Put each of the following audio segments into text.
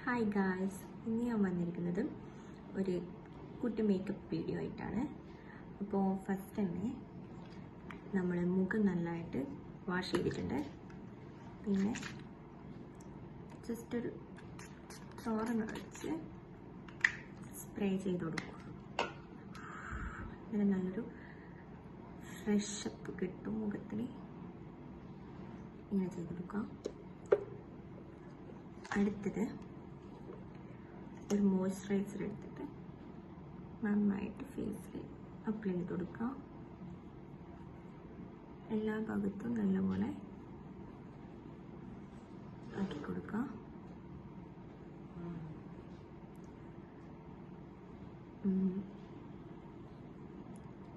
Hi guys, ഇന്ന് ഞാൻ വന്നിരിക്കുന്നത് ഒരു കുട്ടി മേക്കപ്പ് വീഡിയോ ആയിട്ടാണ്. അപ്പോൾ ഫസ്റ്റ് തന്നെ നമ്മൾ മുഖം നല്ലതായിട്ട് വാഷ് ചെയ്തിട്ടുണ്ട്. പിന്നെ ജസ്റ്റ് ഒരു ചോറന്ന് വെച്ച് സ്പ്രേ ചെയ്ത് കൊടുക്കും. അങ്ങനെ നല്ലൊരു ഫ്രഷപ്പ് കിട്ടും മുഖത്തിന്. ഇങ്ങനെ ചെയ്ത് കൊടുക്കാം. അടുത്തത് ഒരു മോയ്സ്ചറൈസർ എടുത്തിട്ട് നന്നായിട്ട് ഫേസിൽ അപ്ലൈ ചെയ്ത് കൊടുക്കാം. എല്ലാ ഭാഗത്തും നല്ലപോലെ ആക്കി കൊടുക്കാം.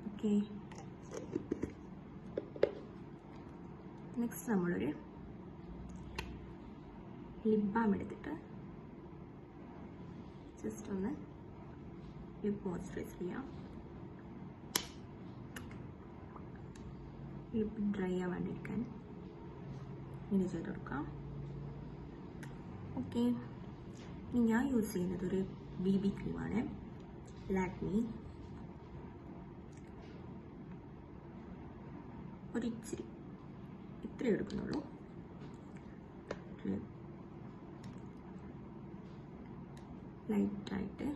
ഓക്കെ, നെക്സ്റ്റ് നമ്മളൊരു ലിപ് ബാം എടുത്തിട്ട് ജസ്റ്റ് ഒന്ന് ലിപ് മോയ്സ്ചറൈസ് ചെയ്യാം. ലിപ് ഡ്രൈ ആവാണ്ടിരിക്കാൻ ഇങ്ങനെ ചെയ്ത് കൊടുക്കാം. ഓക്കെ, ഇനി ഞാൻ യൂസ് ചെയ്യുന്നത് ഒരു BB ക്രീമാണ്, ലാക്മി. ഒരിച്ചിരി ഇത്രേ എടുക്കുന്നുള്ളൂ. ലൈറ്റായിട്ട്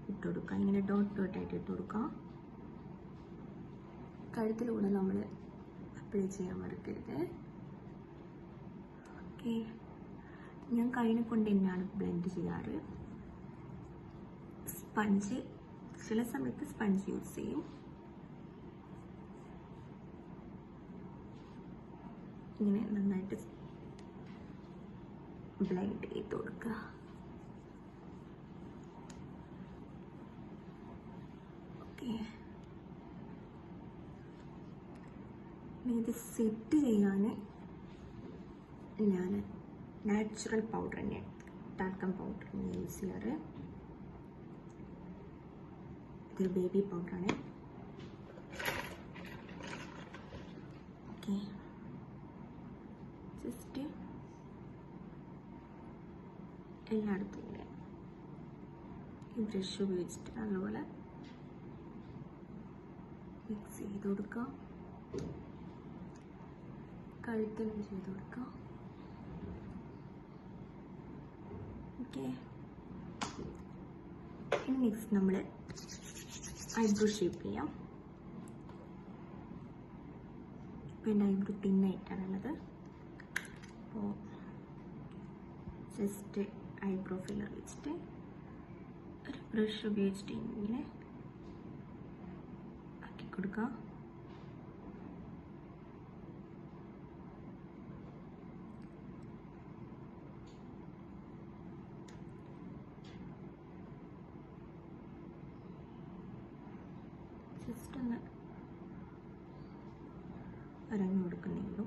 ഇട്ട് കൊടുക്കുക. ഇങ്ങനെ ഡോട്ട് ഡോട്ടായിട്ട് ഇട്ട് കൊടുക്കുക. കഴുത്തിലൂടെ നമ്മൾ അപ്ലൈ ചെയ്യാൻ മറക്കരുത്. ഓക്കെ, ഞാൻ കൈനെ കൊണ്ട് തന്നെയാണ് ബ്ലെൻഡ് ചെയ്യാറ്. സ്പഞ്ച് ചില സമയത്ത് സ്പഞ്ച് യൂസ് ചെയ്യും. ഇങ്ങനെ നന്നായിട്ട് ബ്ലെൻഡ് ചെയ്ത് കൊടുക്കുക. ഇത് സെറ്റ് ചെയ്യാൻ ഞാൻ നാച്ചുറൽ പൗഡർ തന്നെയാണ്, ടാൽക്കം പൗഡർ യൂസ് ചെയ്യാറ്. ഇതൊരു ബേബി പൗഡറാണ്. ഓക്കെ, ജസ്റ്റ് എല്ലായിടത്തും ഇങ്ങനെ ഈ ബ്രഷ് ഉപയോഗിച്ചിട്ട് നല്ലപോലെ മിക്സ് ചെയ്ത് കൊടുക്കാം. കഴുത്തിനും ചെയ്ത് കൊടുക്കാം. ഓക്കെ, ഇനി നെക്സ്റ്റ് നമ്മൾ ഐബ്രോ ഷേപ്പ് ചെയ്യാം. ഇപ്പം എൻ്റെ ഐബ്രോ തിന്നായിട്ടാണുള്ളത്. അപ്പോൾ ജസ്റ്റ് ഐബ്രോ ഫില്ലർ വെച്ചിട്ട് ഒരു ബ്രഷ് ഉപയോഗിച്ചിട്ട് ഇങ്ങനെ ആക്കി കൊടുക്കാം. ജസ്റ്റ് ഒന്ന് വരഞ്ഞു കൊടുക്കുന്നുള്ളൂ,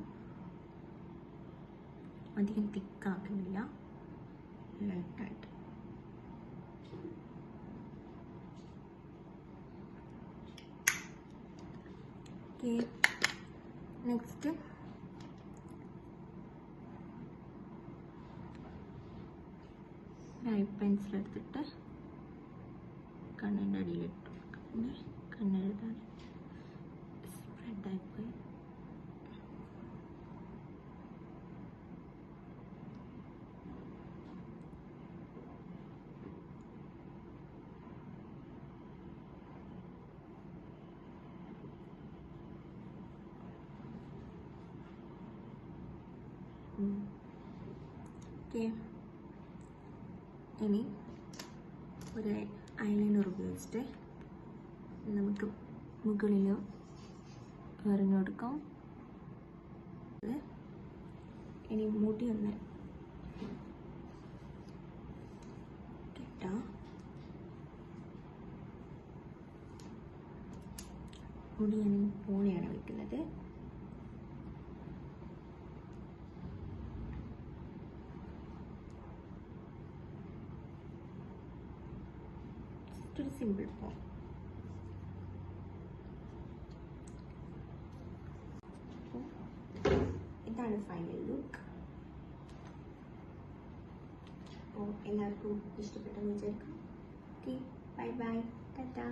അധികം തിക്കാക്കുന്നില്ല, ലൈറ്റായിട്ട്. ഓക്കെ, നെക്സ്റ്റ് ഐ പെൻസിൽ എടുത്തിട്ട് കണ്ണിൻ്റെ അടിയിലിട്ട് കൊടുക്കാം. കണ്ണെഴുതാൻ സ്പ്രെഡായിപ്പോയി. ഓക്കെ, ഇനി ഒരു ഐലൈനർ ഉപയോഗിച്ചിട്ട് നമുക്ക് മുകളിൽ വരഞ്ഞു കൊടുക്കാം. ഇനി മുടി ഒന്ന് കെട്ടാം. മുടി ഞാൻ പൂനെയാണ് വയ്ക്കുന്നത്. ഒരു സിമ്പിൾ ഫോം. ഇതാണ് ഫൈനൽ ലുക്ക്. അപ്പോൾ എല്ലാവർക്കും ഇഷ്ടപ്പെട്ടെന്ന് വിചാരിക്കും. Okay, bye bye, Tata.